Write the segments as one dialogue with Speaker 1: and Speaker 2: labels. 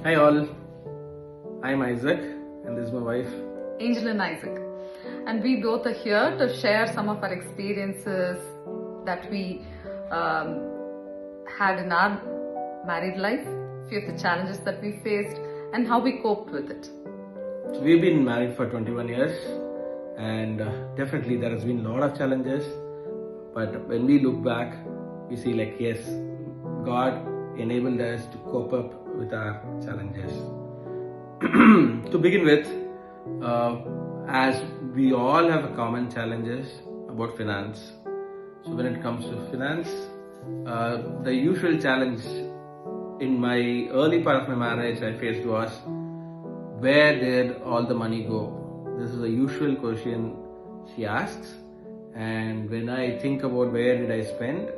Speaker 1: Hi all, I'm Isaac and this is my wife.
Speaker 2: Angel and Isaac. And we both are here to share some of our experiences that we had in our married life, few of the challenges that we faced, and how we coped with it.
Speaker 1: So we've been married for 21 years and definitely there has been a lot of challenges, but when we look back, we see yes, God enabled us to cope up with our challenges. To begin with, as we all have common challenges about finance. So when it comes to finance, the usual challenge in my early part of my marriage I faced was, where did all the money go? This is a usual question she asks, and when I think about where did I spend,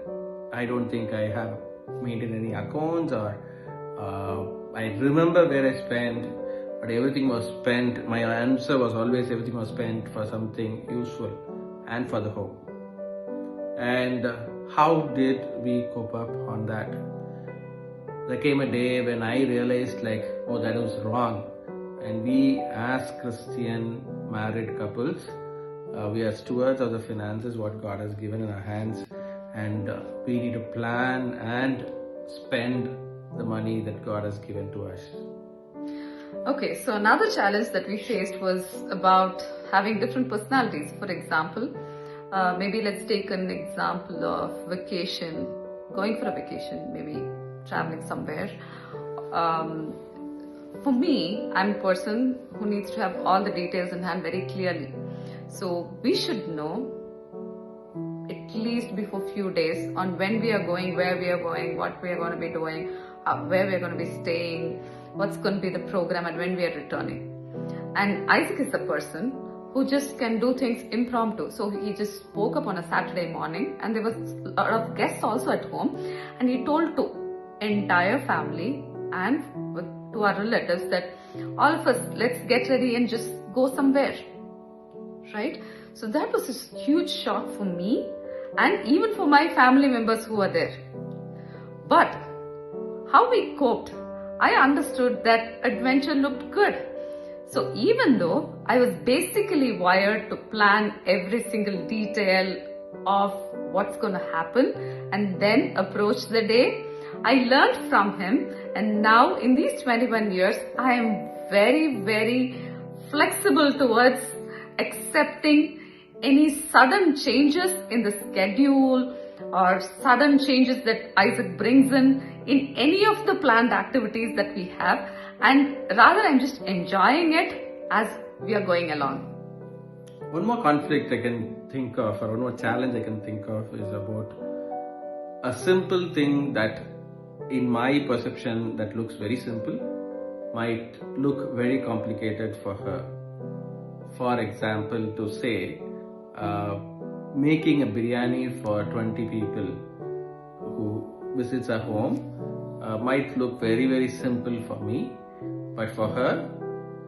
Speaker 1: I don't think I have maintained any accounts or I remember where I spent, but everything was spent. My answer was always everything was spent for something useful and for the home. And how did we cope up on that? There came a day when I realized oh, that was wrong. And we as Christian married couples, we are stewards of the finances, what God has given in our hands, and we need to plan and spend the money that God has given to us.
Speaker 2: Okay, so another challenge that we faced was about having different personalities. For example, maybe let's take an example of vacation, going for a vacation, maybe traveling somewhere. For me, I'm a person who needs to have all the details in hand very clearly. So we should know at least before few days on when we are going, where we are going, what we are going to be doing, where we are going to be staying, what's going to be the program, and when we are returning. And Isaac is a person who just can do things impromptu. So he just woke up on a Saturday morning, and there was a lot of guests also at home, and he told to entire family and to our relatives that all of us, let's get ready and just go somewhere, right? So that was a huge shock for me and even for my family members who were there. But how we coped, I understood that adventure looked good. So even though I was basically wired to plan every single detail of what's going to happen and then approach the day, I learned from him, and now in these 21 years, I am very, very flexible towards accepting any sudden changes in the schedule or sudden changes that Isaac brings in any of the planned activities that we have, and rather I'm just enjoying it as we are going along.
Speaker 1: One more conflict I can think of, or one more challenge I can think of, is about a simple thing that in my perception that looks very simple might look very complicated for her. For example, to say making a biryani for 20 people who visits our home might look very, very simple for me, but for her,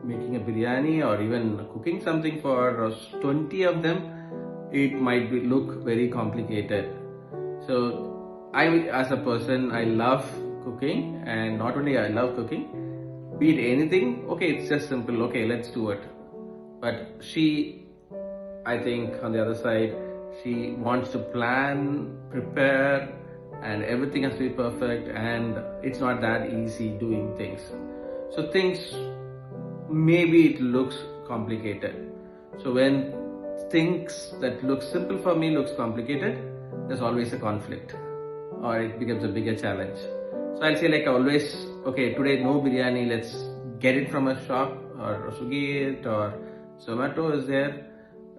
Speaker 1: making a biryani or even cooking something for 20 of them, it might look very complicated. So as a person, I love cooking, and not only I love cooking, be it anything, okay, it's just simple, okay, let's do it. But she, I think on the other side, she wants to plan, prepare, and everything has to be perfect, and it's not that easy doing things. So things, maybe it looks complicated. So when things that look simple for me looks complicated, there's always a conflict, or it becomes a bigger challenge. So I'll say always, okay, today no biryani, let's get it from a shop, or Swiggy it, or Zomato is there.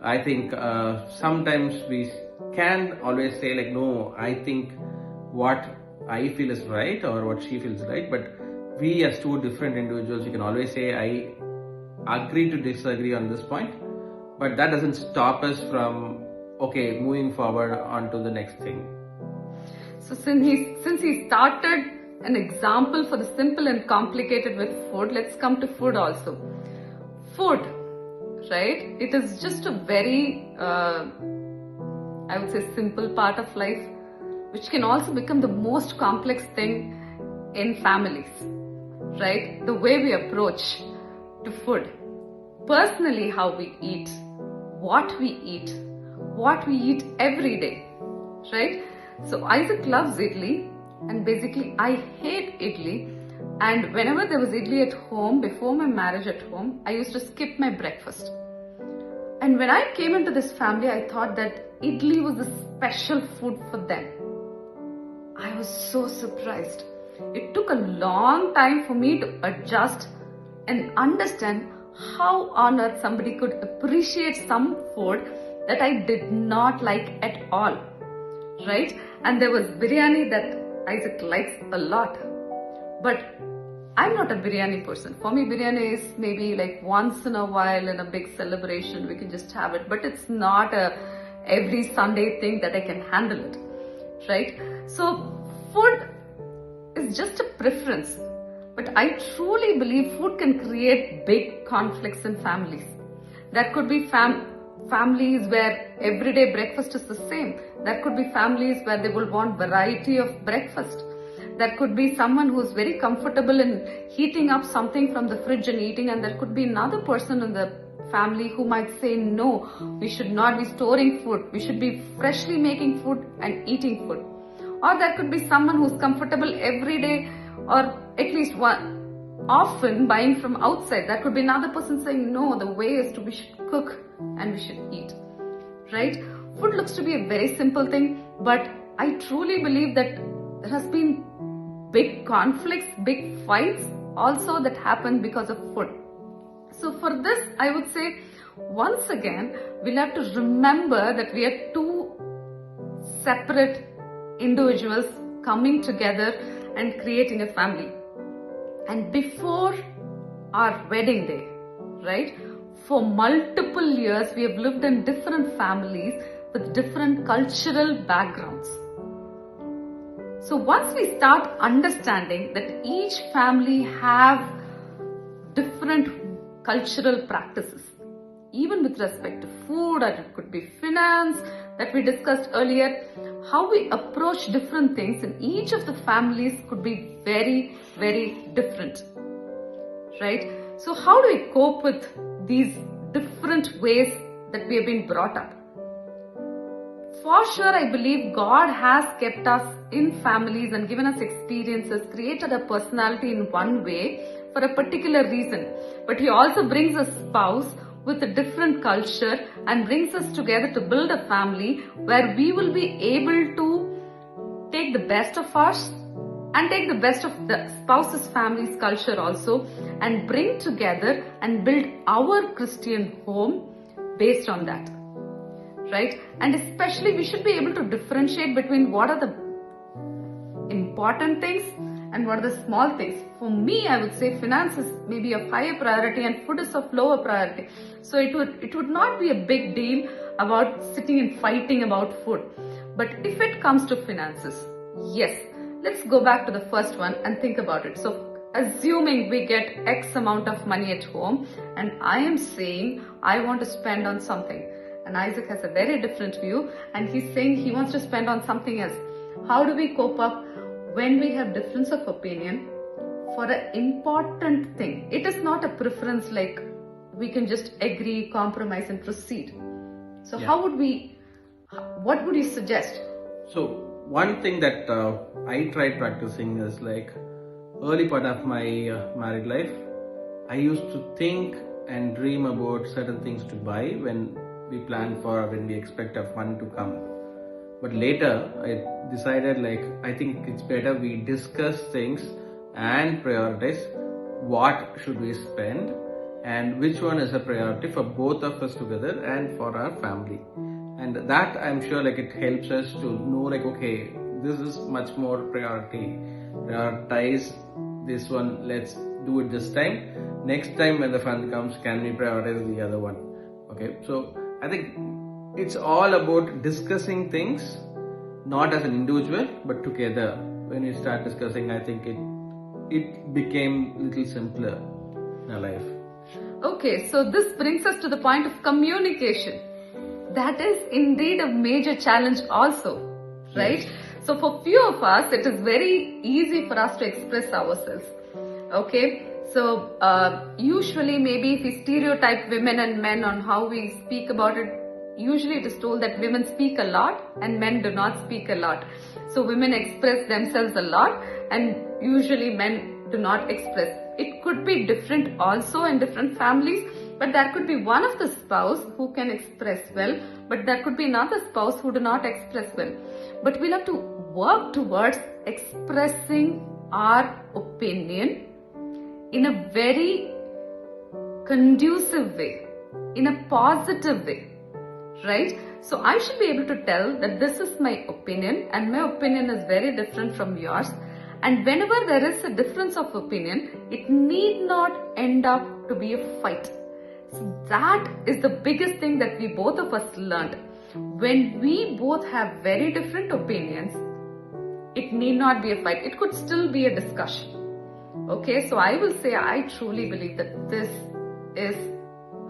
Speaker 1: I think sometimes we can always say no, I think what I feel is right or what she feels right, but we as two different individuals, you can always say I agree to disagree on this point, but that doesn't stop us from moving forward on to the next thing.
Speaker 2: So since he started an example for the simple and complicated with food, let's come to food also. Food, right? It is just a very, I would say, simple part of life, which can also become the most complex thing in families. right? The way we approach to food. Personally, how we eat, what we eat every day, right? So Isaac loves idli, and basically I hate idli. And whenever there was idli at home, before my marriage at home, I used to skip my breakfast. And when I came into this family, I thought that idli was a special food for them. I was so surprised. It took a long time for me to adjust and understand how on earth somebody could appreciate some food that I did not like at all, right? And there was biryani that Isaac likes a lot, but I'm not a biryani person. For me, biryani is maybe like once in a while in a big celebration, we can just have it, but it's not a every Sunday thing that I can handle it, right? So food is just a preference. But I truly believe food can create big conflicts in families. That could be families where everyday breakfast is the same. That could be families where they will want variety of breakfast. That could be someone who's very comfortable in heating up something from the fridge and eating, and there could be another person in the family who might say, no, we should not be storing food. We should be freshly making food and eating food. Or there could be someone who's comfortable every day, or at least often buying from outside. That could be another person saying, no, the way is to we should cook and we should eat, right? Food looks to be a very simple thing, but I truly believe that there has been big conflicts, big fights also that happen because of food. So for this, I would say, once again, we'll have to remember that we are two separate individuals coming together and creating a family. And before our wedding day, right, for multiple years we have lived in different families with different cultural backgrounds. So once we start understanding that each family have different cultural practices, even with respect to food, or it could be finance that we discussed earlier, how we approach different things in each of the families could be very, very different, right? So how do we cope with these different ways that we have been brought up? For sure, I believe God has kept us in families and given us experiences, created a personality in one way for a particular reason. But He also brings a spouse with a different culture and brings us together to build a family where we will be able to take the best of us and take the best of the spouse's family's culture also, and bring together and build our Christian home based on that, right? And especially we should be able to differentiate between what are the important things and what are the small things. For me, I would say finance is maybe of higher priority and food is of lower priority. So it would not be a big deal about sitting and fighting about food. But if it comes to finances, yes, let's go back to the first one and think about it. So assuming we get X amount of money at home and I am saying I want to spend on something, and Isaac has a very different view and he's saying he wants to spend on something else. How do we cope up when we have difference of opinion for an important thing? It is not a preference like we can just agree, compromise and proceed. So what would you suggest?
Speaker 1: So one thing that I tried practicing is like early part of my married life, I used to think and dream about certain things to buy when we expect a fund to come. But later I decided I think it's better we discuss things and prioritize what should we spend and which one is a priority for both of us together and for our family. And that I'm sure it helps us to know okay, this is much more priority. Prioritize this one, let's do it this time. Next time when the fund comes, can we prioritize the other one? Okay, so I think it's all about discussing things, not as an individual, but together. When we start discussing, I think it became a little simpler in our life.
Speaker 2: Okay, so this brings us to the point of communication. That is indeed a major challenge also, right? Yes. So for few of us, it is very easy for us to express ourselves. Okay, so usually maybe if we stereotype women and men on how we speak about it, usually it is told that women speak a lot and men do not speak a lot. So women express themselves a lot and usually men do not express. It could be different also in different families, but there could be one of the spouse who can express well, but there could be another spouse who do not express well. But we'll have to work towards expressing our opinion in a very conducive way, in a positive way, right? So I should be able to tell that this is my opinion and my opinion is very different from yours. And whenever there is a difference of opinion, it need not end up to be a fight. So that is the biggest thing that we both of us learned. When we both have very different opinions, it need not be a fight. It could still be a discussion. Okay, so I will say I truly believe that this is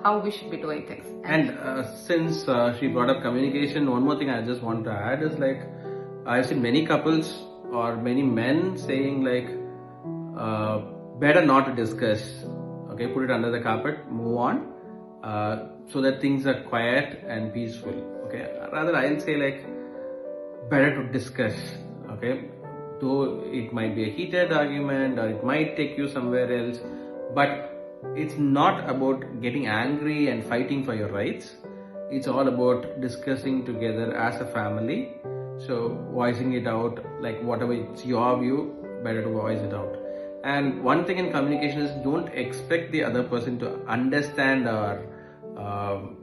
Speaker 2: how we should be doing things.
Speaker 1: And since she brought up communication, one more thing I just want to add is like, I've seen many couples or many men saying like, better not to discuss, okay, put it under the carpet, move on, so that things are quiet and peaceful, okay. Rather I'll say like, better to discuss, okay, though it might be a heated argument or it might take you somewhere else, but it's not about getting angry and fighting for your rights. It's all about discussing together as a family. So voicing it out, like whatever it's your view, better to voice it out. And one thing in communication is don't expect the other person to understand or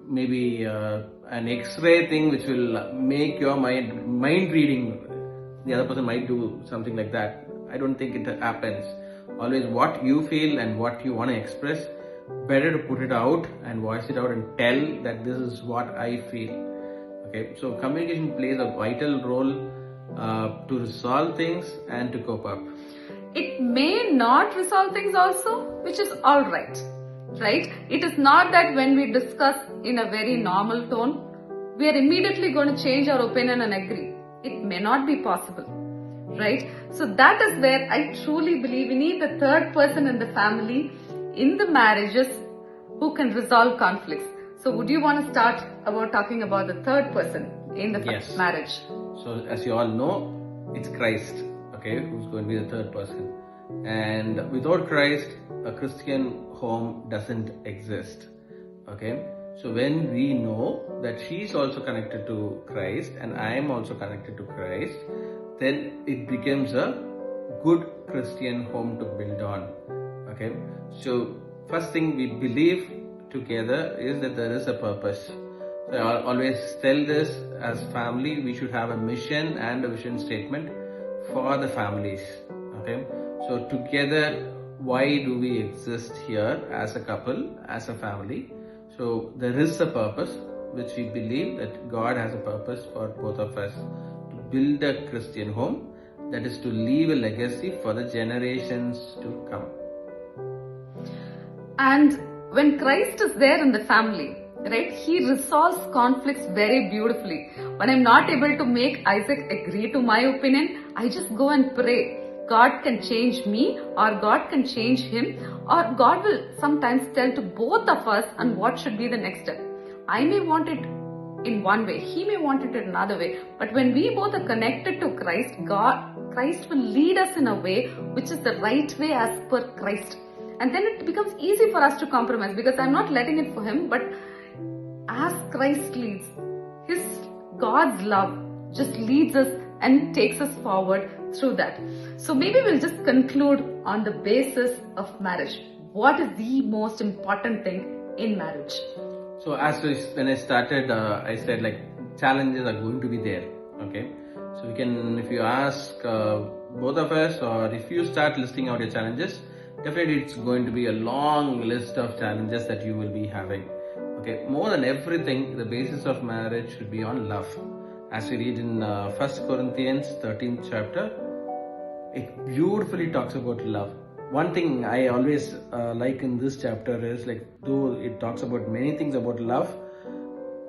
Speaker 1: maybe an X-ray thing which will make your mind reading. The other person might do something like that. I don't think it happens. Always what you feel and what you want to express, better to put it out and voice it out and tell that this is what I feel. Okay, so communication plays a vital role to resolve things and to cope up.
Speaker 2: It may not resolve things also, which is alright, right? It is not that when we discuss in a very normal tone, we are immediately going to change our opinion and agree. It may not be possible, right? So that is where I truly believe we need the third person in the family, in the marriages, who can resolve conflicts. So would you want to start about talking about the third person in the marriage?
Speaker 1: So as you all know, it's Christ, okay, who's going to be the third person. And without Christ, a Christian home doesn't exist, okay. So when we know that she's also connected to Christ and I am also connected to Christ, then it becomes a good Christian home to build on, okay. So first thing we believe together is that there is a purpose. So I always tell this, as family we should have a mission and a vision statement for the families, okay. So together, why do we exist here as a couple, as a family? So there is a purpose which we believe that God has a purpose for both of us to build a Christian home, that is to leave a legacy for the generations to come.
Speaker 2: And when Christ is there in the family, right, he resolves conflicts very beautifully. When I'm not able to make Isaac agree to my opinion, I just go and pray. God can change me or God can change him, or God will sometimes tell to both of us on what should be the next step. I may want it in one way, he may want it in another way, but when we both are connected to Christ, Christ will lead us in a way which is the right way as per Christ. And then it becomes easy for us to compromise because I'm not letting it for him, but as Christ leads, God's love just leads us and takes us forward through that. So maybe we'll just conclude on the basis of marriage. What is the most important thing in marriage?
Speaker 1: So when I started, I said like challenges are going to be there, okay. So we can, if you ask both of us, or if you start listing out your challenges, definitely it's going to be a long list of challenges that you will be having, okay. More than everything, the basis of marriage should be on love. As we read in 1 Corinthians 13th chapter, it beautifully talks about love. One thing I always like in this chapter is like, though it talks about many things about love,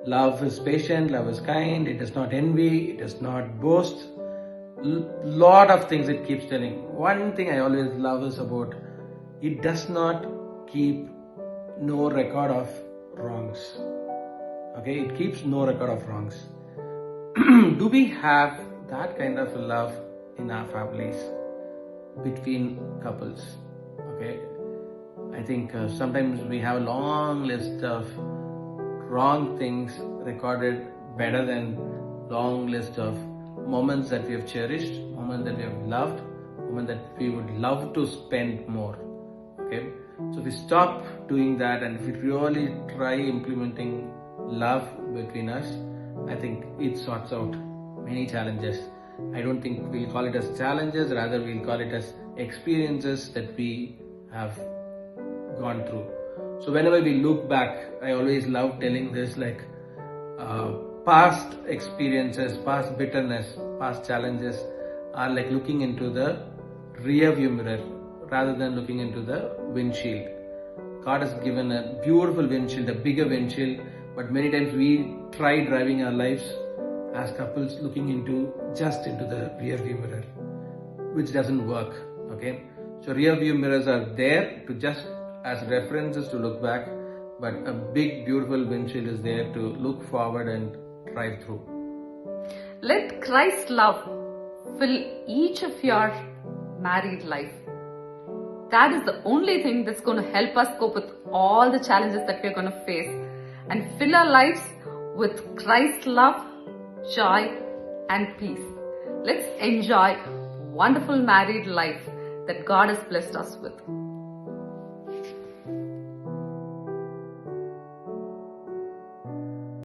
Speaker 1: love is patient, love is kind, it does not envy, it does not boast. Lot of things it keeps telling. One thing I always love is about it does not keep no record of wrongs. Okay, it keeps no record of wrongs. Do we have that kind of love in our families between couples? Okay, I think sometimes we have a long list of wrong things recorded better than long list of moments that we have cherished, moments that we have loved, moments that we would love to spend more. Okay, so if we stop doing that and if we really try implementing love between us, I think it sorts out many challenges. I don't think we'll call it as challenges, rather we'll call it as experiences that we have gone through. So whenever we look back, I always love telling this, like past experiences, past bitterness, past challenges are like looking into the rear view mirror rather than looking into the windshield. God has given a beautiful windshield, a bigger windshield, but many times we try driving our lives as couples looking just into the rear view mirror, which doesn't work. Okay, so rear view mirrors are there to just as references to look back, but a big beautiful windshield is there to look forward and drive through.
Speaker 2: Let Christ's love fill each of your married life. That is the only thing that's going to help us cope with all the challenges that we're going to face and fill our lives with Christ's love, joy, and peace. Let's enjoy wonderful married life that God has blessed us with.